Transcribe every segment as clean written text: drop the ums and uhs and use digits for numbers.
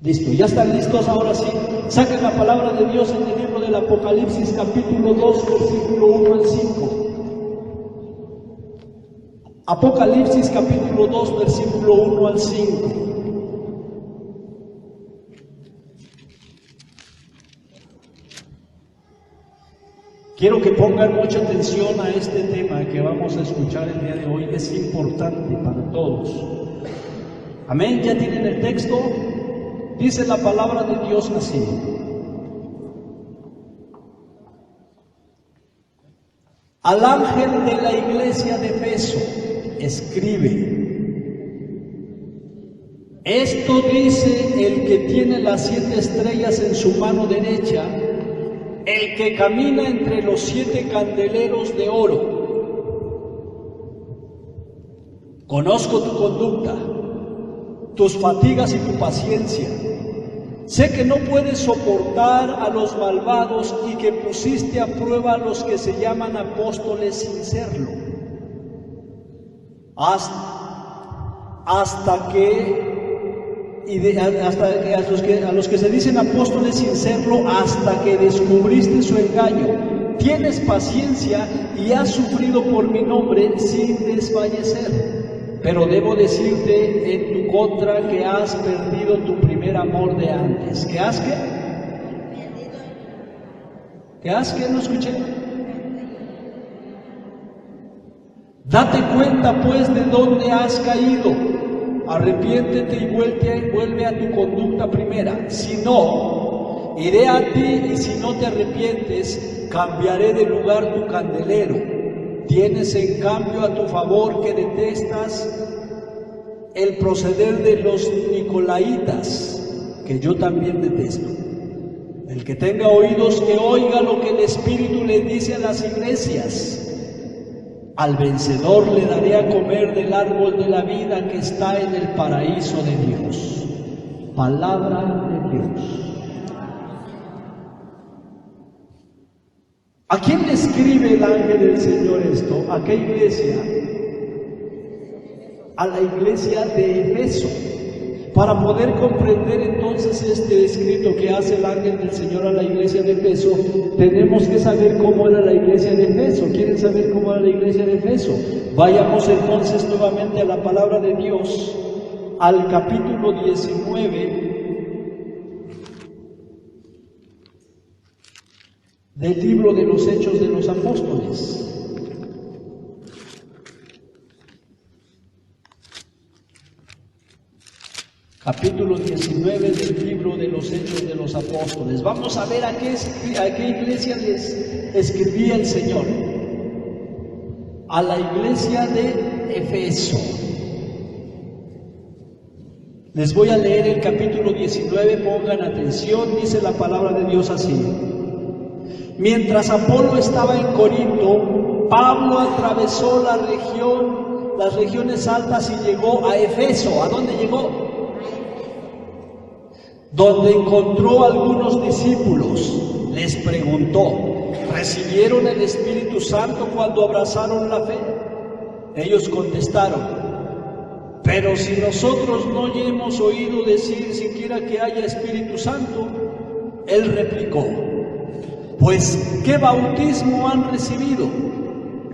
Listo, ¿ya están listos? Ahora sí, saquen la palabra de Dios en el libro del Apocalipsis, capítulo 2, versículo 1 al 5. Apocalipsis, capítulo 2, versículo 1 al 5. Quiero que pongan mucha atención a este tema que vamos a escuchar el día de hoy, es importante para todos. Amén, ¿ya tienen el texto? Dice la palabra de Dios así: al ángel de la iglesia de Efeso, escribe: esto dice el que tiene las 7 estrellas en su mano derecha, el que camina entre los 7 candeleros de oro. Conozco tu conducta, tus fatigas y tu paciencia. Sé que no puedes soportar a los malvados y que pusiste a prueba a los que se llaman apóstoles sin serlo. A los que se dicen apóstoles sin serlo, hasta que descubriste su engaño. Tienes paciencia y has sufrido por mi nombre sin desfallecer. Pero debo decirte en tu contra que has perdido tu primer amor de antes. ¿Qué has qué? ¿Qué has qué? No escuché. Date cuenta pues de dónde has caído. Arrepiéntete y vuelve a tu conducta primera. Si no, iré a ti, y si no te arrepientes, cambiaré de lugar tu candelero. Tienes en cambio a tu favor que detestas el proceder de los nicolaitas, que yo también detesto. El que tenga oídos, que oiga lo que el Espíritu le dice a las iglesias. Al vencedor le daré a comer del árbol de la vida que está en el paraíso de Dios. Palabra de Dios. ¿A quién le escribe el ángel del Señor esto? ¿A qué iglesia? A la iglesia de Efeso. Para poder comprender entonces este escrito que hace el ángel del Señor a la iglesia de Efeso, tenemos que saber cómo era la iglesia de Efeso. ¿Quieren saber cómo era la iglesia de Efeso? Vayamos entonces nuevamente a la palabra de Dios, al capítulo 19 del libro de los Hechos de los Apóstoles. Capítulo 19 del libro de los Hechos de los Apóstoles. Vamos a ver a qué iglesia les escribía el Señor. A la iglesia de Efeso. Les voy a leer el capítulo 19, pongan atención, dice la palabra de Dios así: mientras Apolo estaba en Corinto, Pablo atravesó las regiones altas y llegó a Efeso. ¿A dónde llegó? Donde encontró a algunos discípulos. Les preguntó: ¿recibieron el Espíritu Santo cuando abrazaron la fe? Ellos contestaron: pero si nosotros no hemos oído decir siquiera que haya Espíritu Santo. Él replicó: pues, ¿qué bautismo han recibido?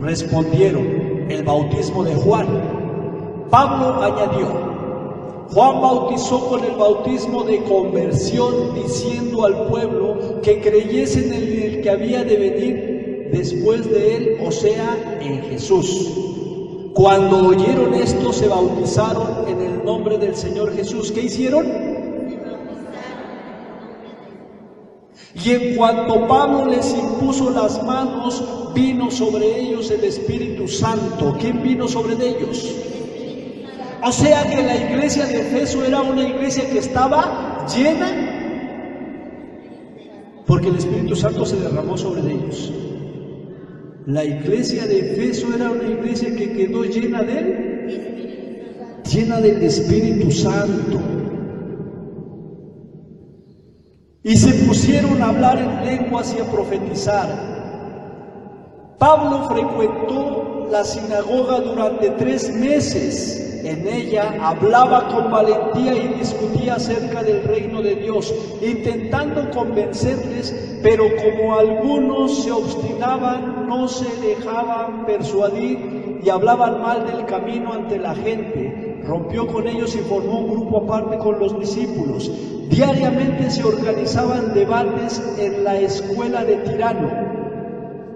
Respondieron: el bautismo de Juan. Pablo añadió: Juan bautizó con el bautismo de conversión, diciendo al pueblo que creyesen en el que había de venir después de él, o sea, en Jesús. Cuando oyeron esto, se bautizaron en el nombre del Señor Jesús. ¿Qué hicieron? Y en cuanto Pablo les impuso las manos, vino sobre ellos el Espíritu Santo. ¿Quién vino sobre ellos? O sea que la iglesia de Efeso era una iglesia que estaba llena, porque el Espíritu Santo se derramó sobre ellos. La iglesia de Efeso era una iglesia que quedó llena del Espíritu Santo. Y se pusieron a hablar en lenguas y a profetizar. Pablo frecuentó la sinagoga durante 3 meses, En ella hablaba con valentía y discutía acerca del reino de Dios, intentando convencerles, pero como algunos se obstinaban, no se dejaban persuadir y hablaban mal del camino ante la gente. Rompió con ellos y formó un grupo aparte con los discípulos. Diariamente se organizaban debates en la escuela de Tirano.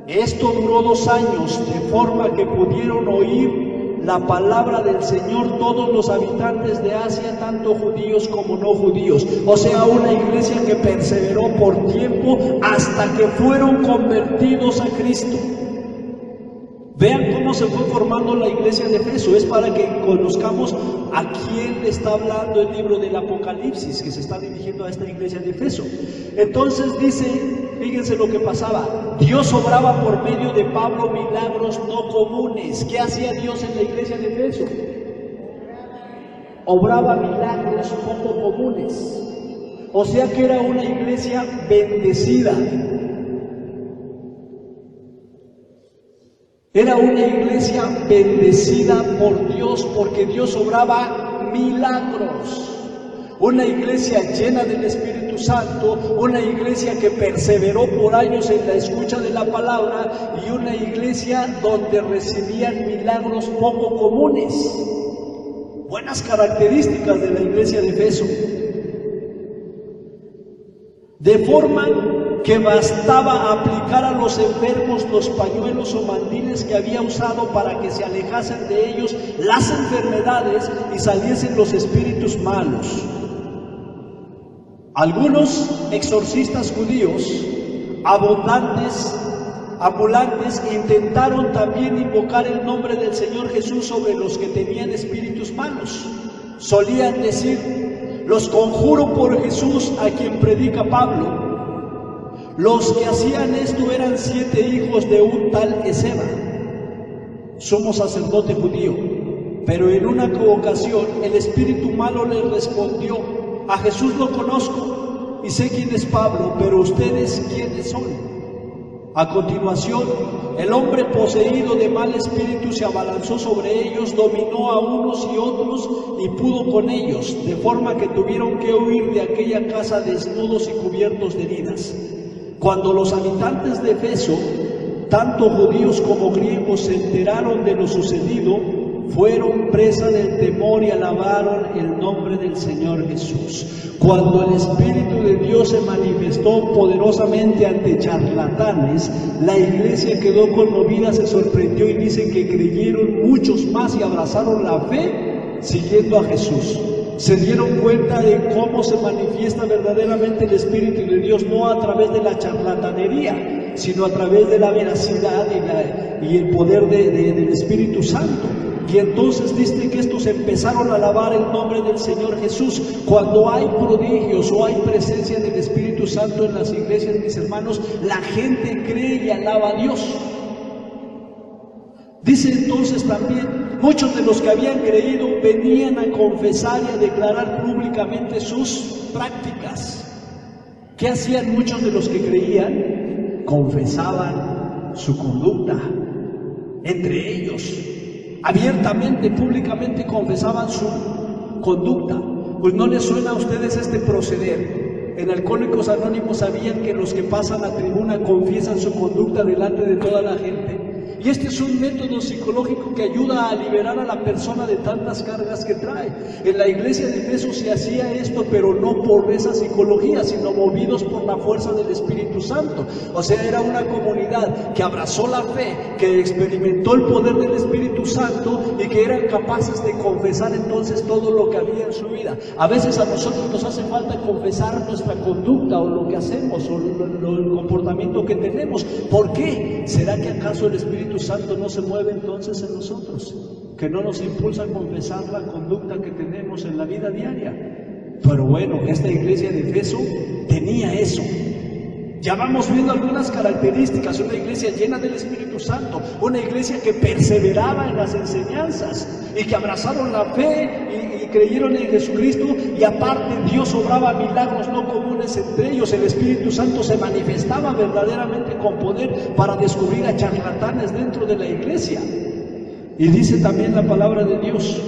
Esto duró 2 años, de forma que pudieron oír la palabra del Señor todos los habitantes de Asia, tanto judíos como no judíos. O sea, una iglesia que perseveró por tiempo hasta que fueron convertidos a Cristo. Vean cómo se fue formando la iglesia de Efeso. Es para que conozcamos a quién le está hablando el libro del Apocalipsis, que se está dirigiendo a esta iglesia de Efeso. Entonces dice, fíjense lo que pasaba. Dios obraba por medio de Pablo milagros no comunes. ¿Qué hacía Dios en la iglesia de Efeso? Obraba milagros poco comunes. O sea que era una iglesia bendecida. Era una iglesia bendecida por Dios, porque Dios obraba milagros. Una iglesia llena del Espíritu Santo, una iglesia que perseveró por años en la escucha de la palabra y una iglesia donde recibían milagros poco comunes. Buenas características de la iglesia de Efeso. De forma que bastaba aplicar a los enfermos los pañuelos o mandiles que había usado para que se alejasen de ellos las enfermedades y saliesen los espíritus malos. Algunos exorcistas judíos ambulantes intentaron también invocar el nombre del Señor Jesús sobre los que tenían espíritus malos. Solían decir: los conjuro por Jesús a quien predica Pablo. Los que hacían esto eran 7 hijos de un tal Eseba, sumo sacerdote judío. Pero en una ocasión el espíritu malo le respondió: a Jesús lo conozco y sé quién es Pablo, pero ustedes ¿quiénes son? A continuación, el hombre poseído de mal espíritu se abalanzó sobre ellos, dominó a unos y otros y pudo con ellos, de forma que tuvieron que huir de aquella casa desnudos y cubiertos de heridas. Cuando los habitantes de Efeso, tanto judíos como griegos, se enteraron de lo sucedido, fueron presa del temor y alabaron el nombre del Señor Jesús. Cuando el Espíritu de Dios se manifestó poderosamente ante charlatanes, la iglesia quedó conmovida, se sorprendió y dice que creyeron muchos más y abrazaron la fe siguiendo a Jesús. Se dieron cuenta de cómo se manifiesta verdaderamente el Espíritu de Dios, no a través de la charlatanería, sino a través de la veracidad y el poder del Espíritu Santo. Y entonces dice que estos empezaron a alabar el nombre del Señor Jesús. Cuando hay prodigios o hay presencia del Espíritu Santo en las iglesias, mis hermanos, la gente cree y alaba a Dios. Dice entonces también, muchos de los que habían creído venían a confesar y a declarar públicamente sus prácticas. ¿Qué hacían muchos de los que creían? Confesaban su conducta entre ellos. Abiertamente, públicamente confesaban su conducta. Pues ¿no les suena a ustedes este proceder? En Alcohólicos Anónimos sabían que los que pasan a tribuna confiesan su conducta delante de toda la gente. Y este es un método psicológico que ayuda a liberar a la persona de tantas cargas que trae. En la iglesia de Efeso se hacía esto, pero no por esa psicología, sino movidos por la fuerza del Espíritu Santo. O sea, era una comunidad que abrazó la fe, que experimentó el poder del Espíritu Santo y que eran capaces de confesar entonces todo lo que había en su vida. A veces a nosotros nos hace falta confesar nuestra conducta o lo que hacemos o el comportamiento que tenemos. ¿Por qué? ¿Será que acaso el Espíritu Santo no se mueve entonces en nosotros? Que no nos impulsa a confesar la conducta que tenemos en la vida diaria. Pero bueno, esta iglesia de Efeso tenía eso. Ya vamos viendo algunas características. Una iglesia llena del Espíritu Santo, una iglesia que perseveraba en las enseñanzas y que abrazaron la fe y creyeron en Jesucristo, y aparte Dios obraba milagros no comunes entre ellos. El Espíritu Santo se manifestaba verdaderamente con poder para descubrir a charlatanes dentro de la iglesia. Y dice también la palabra de Dios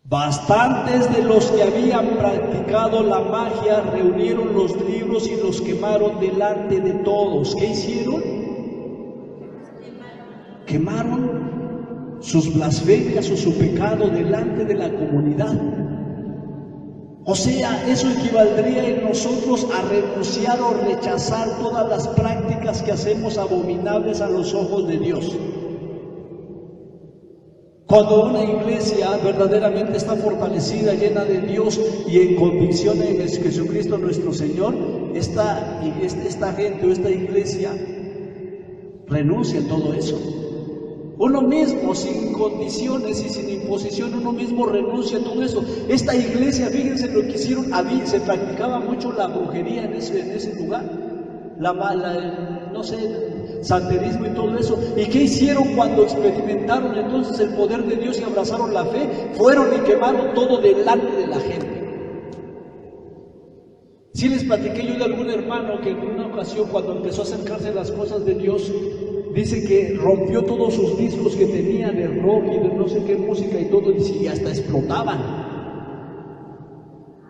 Bastantes de los que habían practicado la magia reunieron los libros y los quemaron delante de todos. ¿Qué hicieron? Quemaron sus blasfemias o su pecado delante de la comunidad. O sea, eso equivaldría en nosotros a renunciar o rechazar todas las prácticas que hacemos abominables a los ojos de Dios. Cuando una iglesia verdaderamente está fortalecida, llena de Dios y en convicción en Jesucristo nuestro Señor, esta gente o esta iglesia renuncia a todo eso. Uno mismo, sin condiciones y sin imposición, uno mismo renuncia a todo eso. Esta iglesia, fíjense lo que hicieron, se practicaba mucho la brujería en ese lugar, santerismo y todo eso. ¿Y qué hicieron cuando experimentaron entonces el poder de Dios y abrazaron la fe? Fueron y quemaron todo delante de la gente. Sí les platiqué yo de algún hermano que en una ocasión, cuando empezó a acercarse a las cosas de Dios, dice que rompió todos sus discos que tenía de rock y de no sé qué música y todo, y hasta explotaban.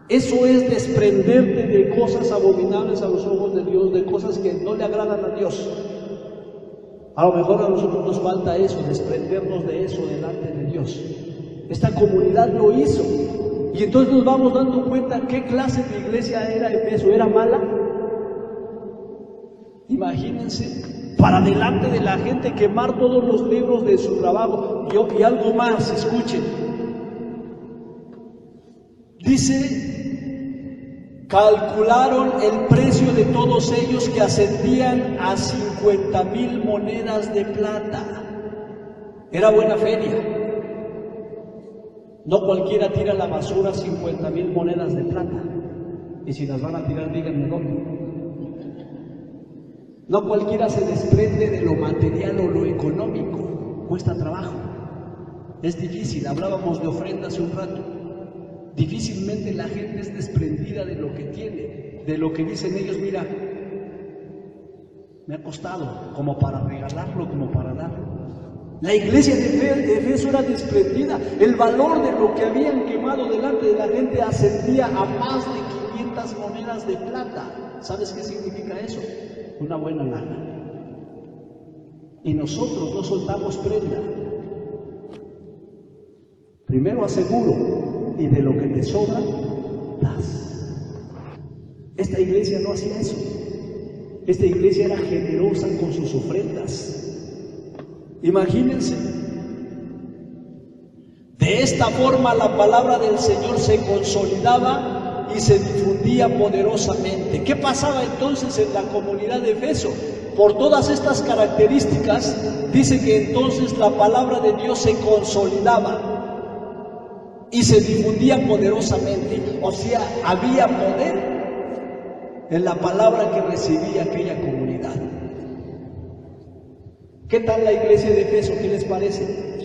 Eso es desprenderte de cosas abominables a los ojos de Dios, de cosas que no le agradan a Dios. A lo mejor a nosotros nos falta eso, desprendernos de eso delante de Dios. Esta comunidad lo hizo. Y entonces nos vamos dando cuenta qué clase de iglesia era Efeso. ¿Era mala? Imagínense, para delante de la gente quemar todos los libros de su trabajo. Y algo más, escuchen. Dice, calcularon el precio de todos ellos que ascendían a 50,000 monedas de plata. Era buena feria. No cualquiera tira a la basura 50,000 monedas de plata. Y si las van a tirar, díganme dónde. No cualquiera se desprende de lo material o lo económico. Cuesta trabajo. Es difícil. Hablábamos de ofrenda hace un rato. Difícilmente la gente es desprendida de lo que tiene, de lo que dicen ellos. Mira, me ha costado, como para regalarlo, como para darlo. La iglesia de Efeso era desprendida. El valor de lo que habían quemado delante de la gente ascendía a más de 500 monedas de plata. ¿Sabes qué significa eso? Una buena lana. Y nosotros no soltamos prenda. Primero aseguro, y de lo que te sobra, das. Esta iglesia no hacía eso. Esta iglesia era generosa con sus ofrendas. Imagínense. De esta forma la palabra del Señor se consolidaba y se difundía poderosamente. ¿Qué pasaba entonces en la comunidad de Efeso? Por todas estas características, dice que entonces la palabra de Dios se consolidaba y se difundía poderosamente. O sea, había poder en la palabra que recibía aquella comunidad. ¿Qué tal la iglesia de Efeso? ¿Qué les parece?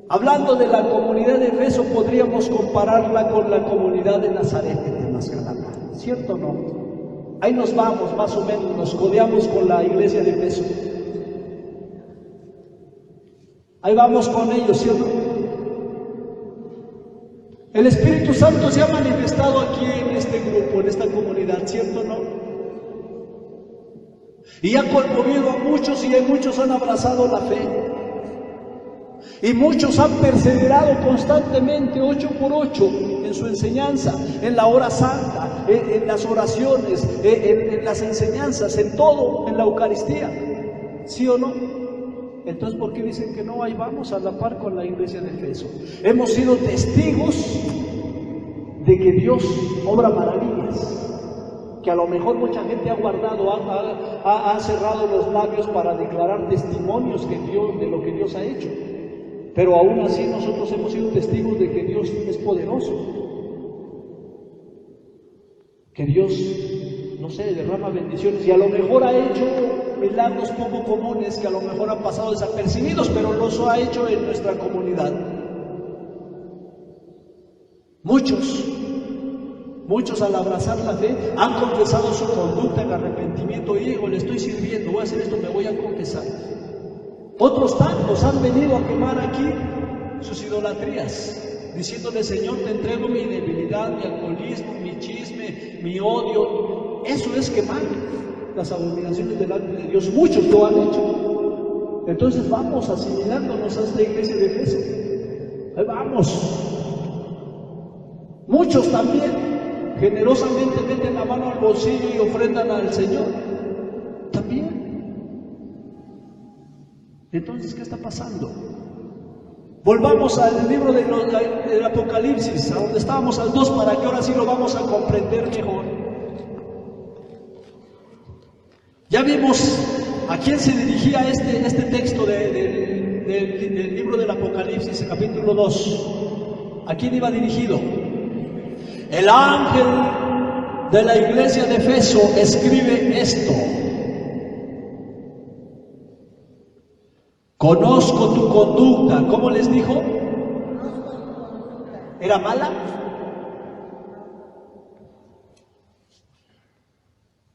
Hablando de la comunidad de Efeso, podríamos compararla con la comunidad de Nazaret de Temascalapa, ¿cierto o no? Ahí nos vamos, más o menos, nos codeamos con la iglesia de Efeso. Ahí vamos con ellos, ¿cierto? El Espíritu Santo se ha manifestado aquí en este grupo, en esta comunidad, ¿cierto o no? Y ha conmovido a muchos, y muchos han abrazado la fe. Y muchos han perseverado constantemente, 8 por 8, en su enseñanza, en la hora santa, en las oraciones, en las enseñanzas, en todo, en la Eucaristía. ¿Sí o no? Entonces, ¿por qué dicen que no? Ahí vamos a la par con la iglesia de Efeso. Hemos sido testigos de que Dios obra maravillas, que a lo mejor mucha gente ha guardado, ha cerrado los labios para declarar testimonios de lo que Dios ha hecho. Pero aún así nosotros hemos sido testigos de que Dios es poderoso, que Dios, no sé, derrama bendiciones, y a lo mejor ha hecho milagros poco comunes que a lo mejor han pasado desapercibidos, pero los ha hecho en nuestra comunidad. Muchos al abrazar la fe han confesado su conducta en arrepentimiento. Hijo, le estoy sirviendo, voy a hacer esto, me voy a confesar. Otros tantos han venido a quemar aquí sus idolatrías. diciéndole: Señor, te entrego mi debilidad, mi alcoholismo, mi chisme, mi odio. Eso es quemar las abominaciones delante de Dios. Muchos lo han hecho. Entonces vamos asimilándonos a esta iglesia de Efeso. Ahí vamos. Muchos también generosamente meten la mano al bolsillo y ofrendan al Señor. También. Entonces, ¿qué está pasando? Volvamos al libro del Apocalipsis, a donde estábamos, al 2, para que ahora sí lo vamos a comprender mejor. Ya vimos a quién se dirigía este texto del libro del Apocalipsis, el capítulo 2. ¿A quién iba dirigido? El ángel de la iglesia de Efeso escribe esto: conozco tu conducta. ¿Cómo les dijo? ¿Era mala?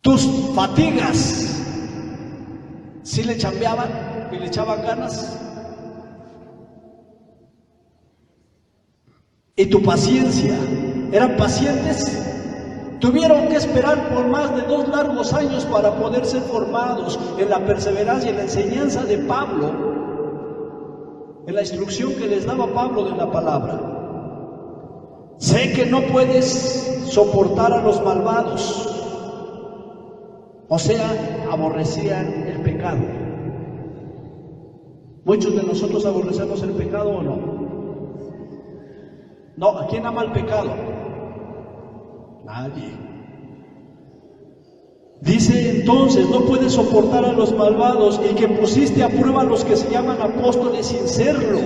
Tus fatigas, ¿sí le chambeaban y le echaban ganas? Y tu paciencia, ¿eran pacientes? Tuvieron que esperar por más de 2 largos años para poder ser formados en la perseverancia y en la enseñanza de Pablo, en la instrucción que les daba Pablo de la palabra. Sé que no puedes soportar a los malvados, o sea, aborrecían el pecado. ¿Muchos de nosotros aborrecemos el pecado o no? No, ¿a quién ama el pecado? Nadie. Dice entonces: no puedes soportar a los malvados, y que pusiste a prueba a los que se llaman apóstoles sin serlo.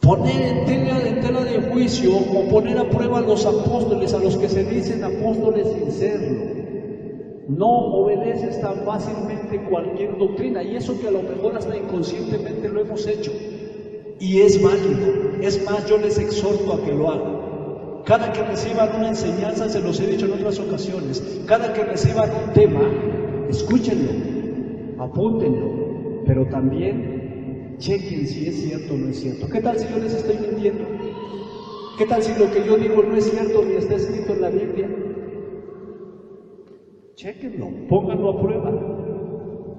Poner en tela de juicio o poner a prueba a los apóstoles, a los que se dicen apóstoles sin serlo. No obedeces tan fácilmente cualquier doctrina, y eso que a lo mejor hasta inconscientemente lo hemos hecho. Y es válido. Es más, yo les exhorto a que lo hagan. Cada que reciban una enseñanza, se los he dicho en otras ocasiones, cada que reciban un tema, escúchenlo, apúntenlo, pero también chequen si es cierto o no es cierto. ¿Qué tal si yo les estoy mintiendo? ¿Qué tal si lo que yo digo no es cierto ni está escrito en la Biblia? Chequenlo, pónganlo a prueba,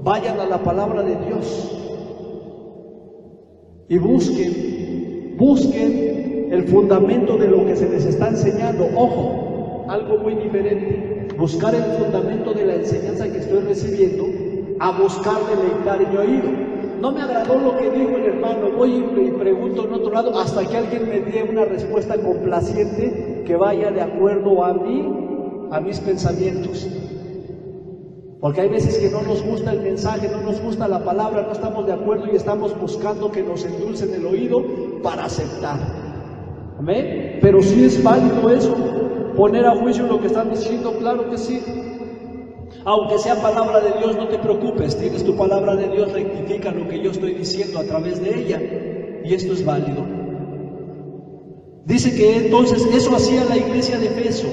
vayan a la palabra de Dios y busquen el fundamento de lo que se les está enseñando. Ojo, algo muy diferente: buscar el fundamento de la enseñanza que estoy recibiendo a buscar deleitar en mi oído. No me agradó lo que dijo el hermano, voy y pregunto en otro lado hasta que alguien me dé una respuesta complaciente que vaya de acuerdo a mis pensamientos. Porque hay veces que no nos gusta el mensaje, no nos gusta la palabra, no estamos de acuerdo y estamos buscando que nos endulcen el oído para aceptar. ¿Amén? Pero sí es válido eso, poner a juicio lo que están diciendo, claro que sí. Aunque sea palabra de Dios, no te preocupes, tienes tu palabra de Dios, rectifica lo que yo estoy diciendo a través de ella, y esto es válido. Dice que entonces eso hacía la iglesia de Efeso.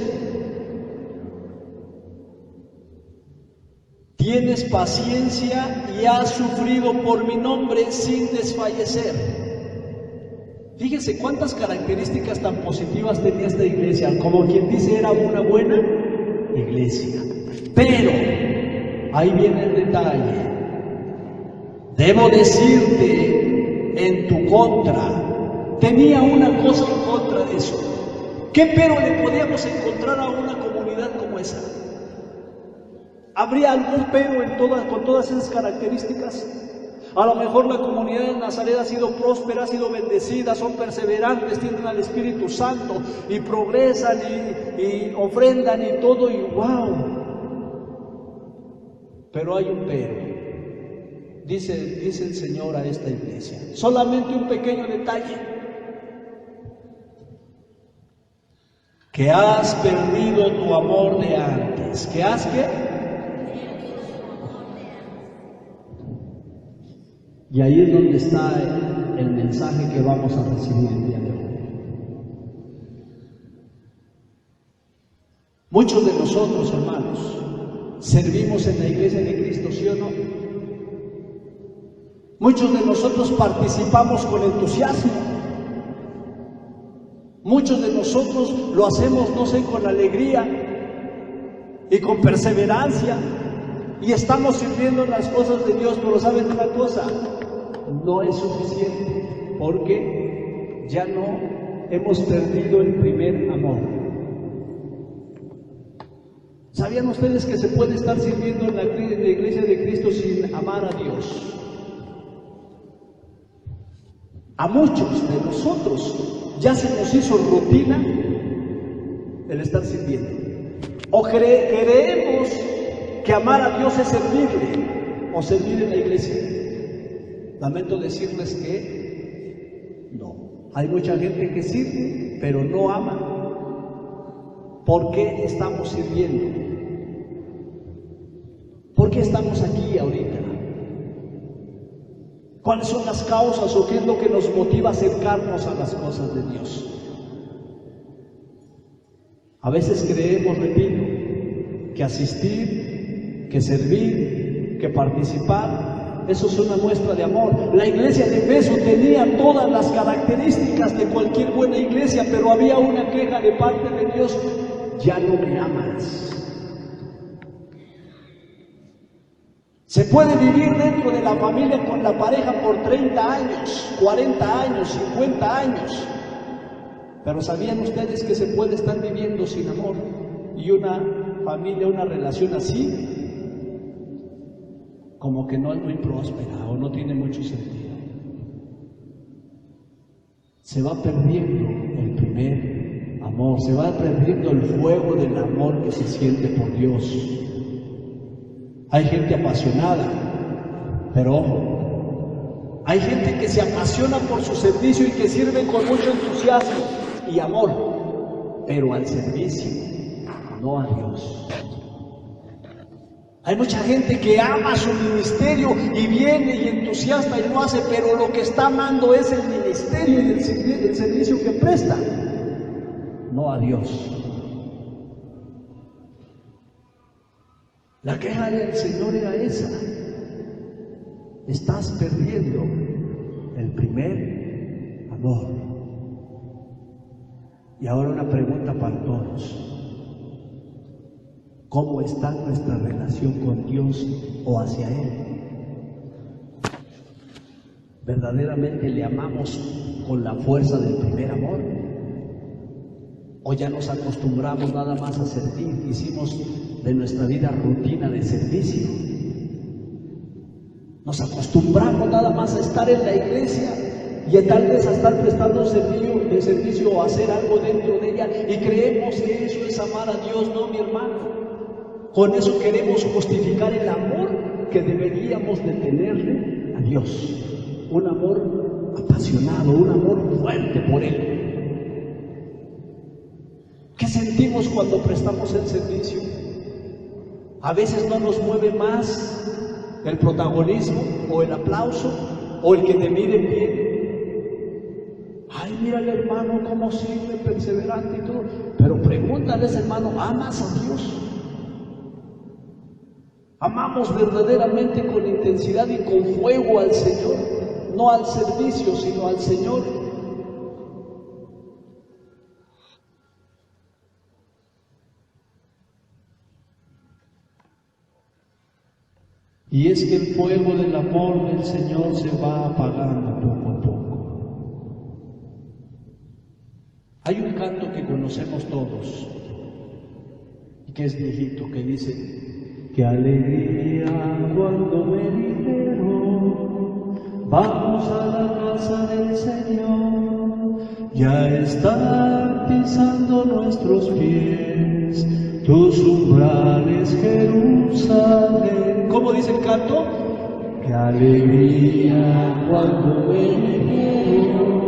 Tienes paciencia y has sufrido por mi nombre sin desfallecer. Fíjense cuántas características tan positivas tenía esta iglesia. Como quien dice, era una buena iglesia. Pero, ahí viene el detalle. Debo decirte en tu contra. Tenía una cosa en contra de eso. ¿Qué pero le podíamos encontrar a una comunidad como esa? ¿Habría algún pero con todas esas características? A lo mejor la comunidad de Nazaret ha sido próspera, ha sido bendecida, son perseverantes, tienen al Espíritu Santo y progresan y ofrendan y todo, y wow. Pero hay un pero. Dice el Señor a esta iglesia. Solamente un pequeño detalle. Que has perdido tu amor de antes. ¿Que has qué? Y ahí es donde está el mensaje que vamos a recibir el día de hoy. Muchos de nosotros, hermanos, servimos en la iglesia de Cristo, ¿sí o no? Muchos de nosotros participamos con entusiasmo. Muchos de nosotros lo hacemos, no sé, con alegría y con perseverancia. Y estamos sirviendo las cosas de Dios, pero ¿saben una cosa? No es suficiente, porque ya no hemos perdido el primer amor. ¿Sabían ustedes que se puede estar sirviendo en la iglesia de Cristo sin amar a Dios? A muchos de nosotros ya se nos hizo rutina el estar sirviendo. O creemos que amar a Dios es servirle o servir en la iglesia. Lamento decirles que no. Hay mucha gente que sirve, pero no ama. ¿Por qué estamos sirviendo? ¿Por qué estamos aquí ahorita? ¿Cuáles son las causas o qué es lo que nos motiva a acercarnos a las cosas de Dios? A veces creemos, repito, que asistir, que servir, que participar, eso es una muestra de amor. La iglesia de Efeso tenía todas las características de cualquier buena iglesia, pero había una queja de parte de Dios: ya no me amas. Se puede vivir dentro de la familia con la pareja por 30 años, 40 años, 50 años. Pero ¿sabían ustedes que se puede estar viviendo sin amor? Y una familia, una relación así, como que no es muy próspera o no tiene mucho sentido. Se va perdiendo el primer amor, se va perdiendo el fuego del amor que se siente por Dios. Hay gente apasionada, pero ojo, hay gente que se apasiona por su servicio y que sirve con mucho entusiasmo y amor, pero al servicio, no a Dios. Hay mucha gente que ama su ministerio y viene y entusiasta y lo hace, pero lo que está amando es el ministerio y el servicio que presta, no a Dios. La queja del Señor era esa: estás perdiendo el primer amor. Y ahora una pregunta para todos: ¿cómo está nuestra relación con Dios o hacia Él? ¿Verdaderamente le amamos con la fuerza del primer amor? ¿O ya nos acostumbramos nada más a servir? Hicimos de nuestra vida rutina de servicio. Nos acostumbramos nada más a estar en la iglesia y tal vez a estar prestando servicio o hacer algo dentro de ella, y creemos que eso es amar a Dios. No, mi hermano. Con eso queremos justificar el amor que deberíamos de tenerle a Dios. Un amor apasionado, un amor fuerte por Él. ¿Qué sentimos cuando prestamos el servicio? A veces no nos mueve más el protagonismo o el aplauso o el que te miren bien. Ay, mira el hermano cómo sirve, perseverante y todo. Pero pregúntales, hermano, ¿amas a Dios? ¿Amamos verdaderamente con intensidad y con fuego al Señor? No al servicio, sino al Señor. Y es que el fuego del amor del Señor se va apagando poco a poco. Hay un canto que conocemos todos y que es viejito, que dice: qué alegría cuando me dijeron, vamos a la casa del Señor, ya están pisando nuestros pies tus umbrales, Jerusalén. ¿Cómo dice el canto? Qué alegría cuando me dijeron,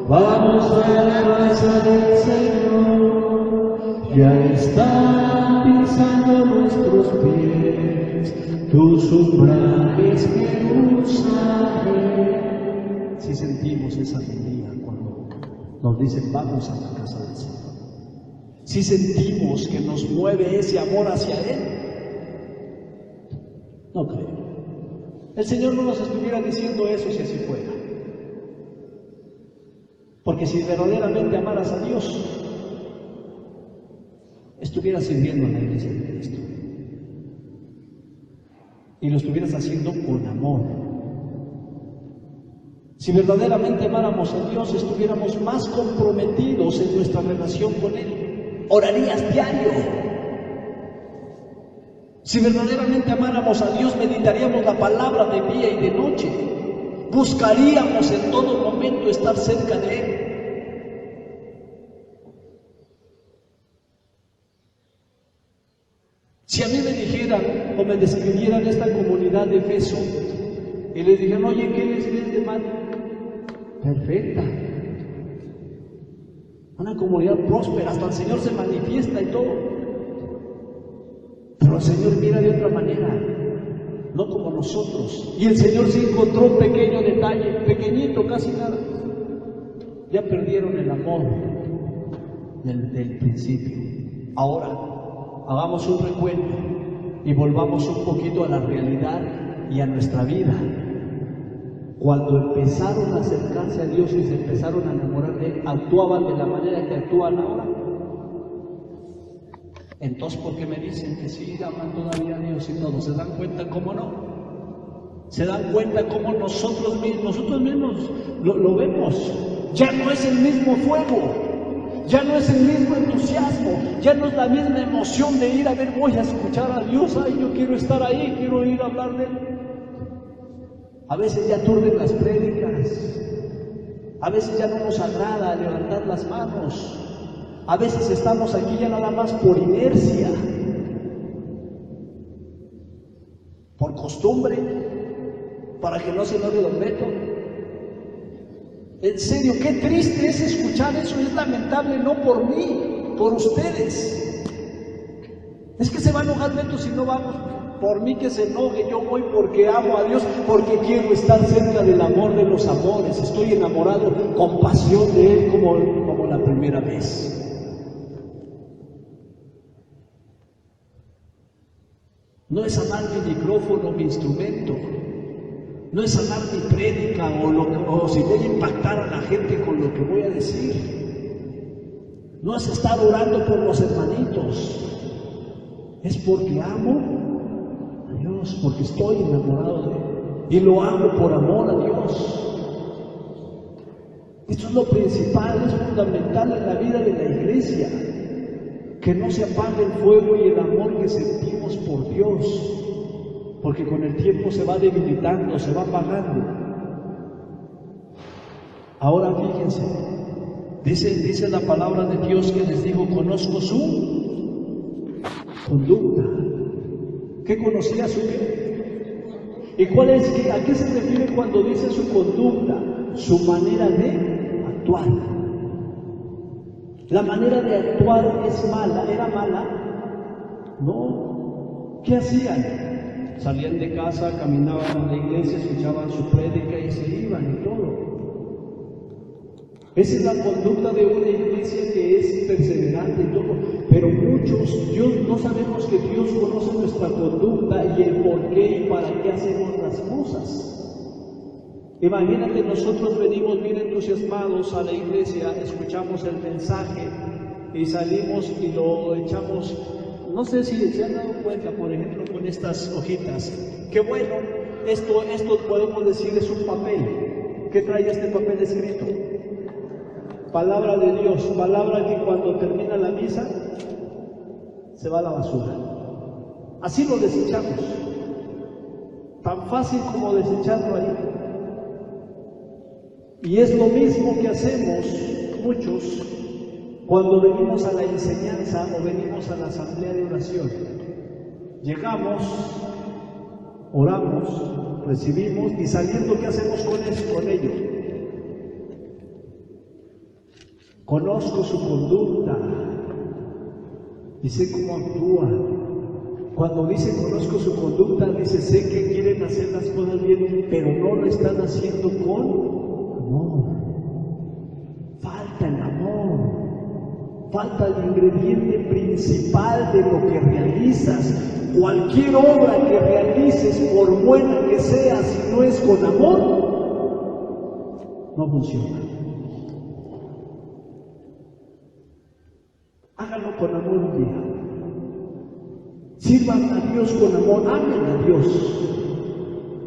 vamos a la casa del Señor, ya están pisando nuestros pies tus umbrales, Jerusalén. Si sentimos esa alegría cuando nos dicen vamos a la casa del Señor. Si sentimos que nos mueve ese amor hacia Él. No creo. El Señor no nos estuviera diciendo eso si así fuera. Porque si verdaderamente amaras a Dios, estuvieras sirviendo en la iglesia de Cristo. Y lo estuvieras haciendo con amor. Si verdaderamente amáramos a Dios, estuviéramos más comprometidos en nuestra relación con Él. Orarías diario. Si verdaderamente amáramos a Dios, meditaríamos la palabra de día y de noche. Buscaríamos en todo momento estar cerca de Él. Si a mí me dijeran o me describieran esta comunidad de Efeso y les dijeran, oye, ¿qué les ves de mal? Perfecta. Una comunidad próspera, hasta el Señor se manifiesta y todo. Pero el Señor mira de otra manera, no como nosotros. Y el Señor sí encontró un pequeño detalle, pequeñito, casi nada. Ya perdieron el amor del principio. Ahora, hagamos un recuento y volvamos un poquito a la realidad y a nuestra vida. Cuando empezaron a acercarse a Dios y se empezaron a enamorar de Él, ¿actuaban de la manera que actúan ahora? Entonces, ¿por qué me dicen que sí aman todavía a Dios y todo? ¿Se dan cuenta cómo no? ¿Se dan cuenta cómo nosotros mismos lo vemos? Ya no es el mismo fuego. Ya no es el mismo entusiasmo, ya no es la misma emoción de ir a ver, voy a escuchar a Dios, ay, yo quiero estar ahí, quiero ir a hablar de Él. A veces ya aturden las prédicas, a veces ya no nos agrada levantar las manos, a veces estamos aquí ya nada más por inercia, por costumbre, para que no se nos olvide el reto. En serio, qué triste es escuchar eso, es lamentable, no por mí, por ustedes. Es que se va a enojar Beto si no vamos. Por mí que se enoje, yo voy porque amo a Dios, porque quiero estar cerca del amor de los amores. Estoy enamorado con pasión de Él como la primera vez. No es amar mi micrófono, mi instrumento. No es amar mi prédica o si voy a impactar a la gente con lo que voy a decir. No es estar orando por los hermanitos. Es porque amo a Dios, porque estoy enamorado de Él. Y lo hago por amor a Dios. Esto es lo principal, es fundamental en la vida de la iglesia. Que no se apague el fuego y el amor que sentimos por Dios. Porque con el tiempo se va debilitando, se va apagando. Ahora fíjense, dice la palabra de Dios que les dijo, conozco su conducta. ¿Qué conocía su qué? ¿Y cuál es, a qué se refiere cuando dice su conducta? Su manera de actuar. La manera de actuar es mala, ¿era mala? No. ¿Qué hacían? Salían de casa, caminaban a la iglesia, escuchaban su prédica y se iban y todo. Esa es la conducta de una iglesia que es perseverante y todo. Pero muchos, no sabemos que Dios conoce nuestra conducta y el por qué y para qué hacemos las cosas. Imagínate, nosotros venimos bien entusiasmados a la iglesia, escuchamos el mensaje y salimos y lo echamos. No sé si se han dado cuenta, por ejemplo, con estas hojitas, que bueno, esto podemos decir es un papel. ¿Qué trae este papel escrito? Palabra de Dios, palabra que cuando termina la misa se va a la basura. Así lo desechamos. Tan fácil como desecharlo ahí. Y es lo mismo que hacemos muchos cuando venimos a la enseñanza o venimos a la asamblea de oración. Llegamos, oramos, recibimos y saliendo, ¿qué hacemos con ello? Conozco su conducta y sé cómo actúa. Cuando dice conozco su conducta, dice sé que quieren hacer las cosas bien, pero no lo están haciendo con amor. Falta el amor. falta el ingrediente principal de lo que realizas. Cualquier obra que realices, por buena que sea, si no es con amor, no funciona. Háganlo con amor un día. Sirvan a Dios con amor, amen a Dios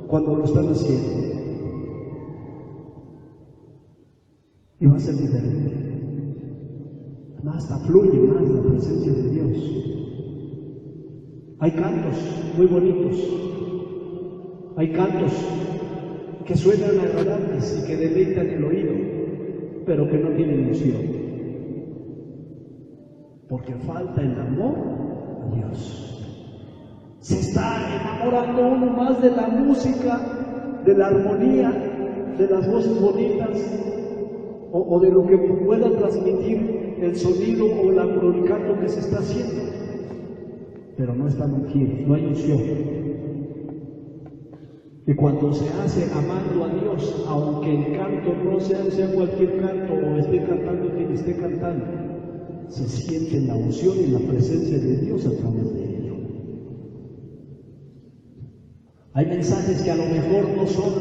cuando lo están haciendo. Y va a ser diferente. Hasta fluye más la presencia de Dios. Hay cantos muy bonitos. Hay cantos que suenan agradables y que deleitan el oído, pero que no tienen unción. Porque falta el amor a Dios. Se está enamorando uno más de la música, de la armonía, de las voces bonitas, o de lo que pueda transmitir el sonido o el canto que se está haciendo. Pero no están ungidos, no hay unción. Y cuando se hace amando a Dios, aunque el canto no sea cualquier canto o esté cantando quien esté cantando, se siente la unción y la presencia de Dios a través de ello. Hay mensajes que a lo mejor no son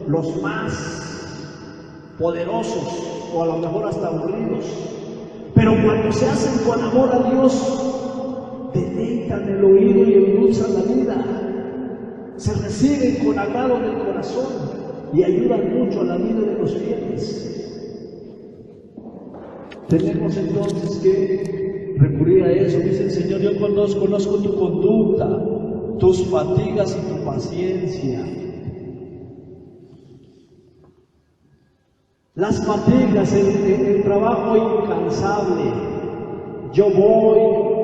los más poderosos o a lo mejor hasta aburridos, pero cuando se hacen con amor a Dios, deleitan el oído y endulzan la vida, se reciben con agrado del corazón y ayudan mucho a la vida de los fieles. Tenemos entonces que recurrir a eso. Dice el Señor: yo conozco tu conducta, tus fatigas y tu paciencia. Las fatigas, el trabajo incansable. Yo voy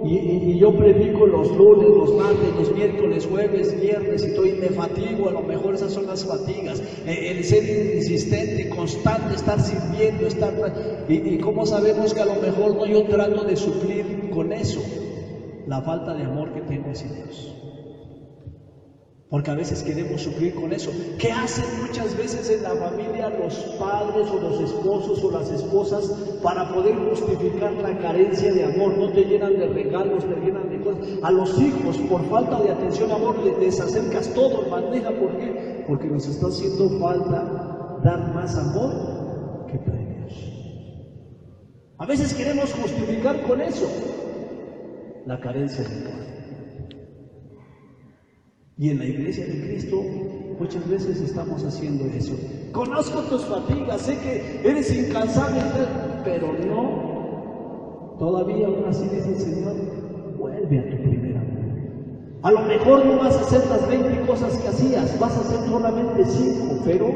y yo predico los lunes, los martes, los miércoles, jueves, viernes y me fatigo. A lo mejor esas son las fatigas. El ser insistente, constante, estar sirviendo, y ¿cómo sabemos que a lo mejor no yo trato de suplir con eso la falta de amor que tengo hacia Dios? Porque a veces queremos suplir con eso. ¿Qué hacen muchas veces en la familia los padres o los esposos o las esposas para poder justificar la carencia de amor? No te llenan de regalos, te llenan de cosas. A los hijos, por falta de atención, amor, les acercas todo en bandeja. ¿Por qué? Porque nos está haciendo falta dar más amor que premios. A veces queremos justificar con eso la carencia de amor. Y en la iglesia de Cristo muchas veces estamos haciendo eso. Conozco tus fatigas, sé que eres incansable, pero no. Todavía aún así dice el Señor: vuelve a tu primer amor. A lo mejor no vas a hacer las 20 cosas que hacías, vas a hacer solamente 5, pero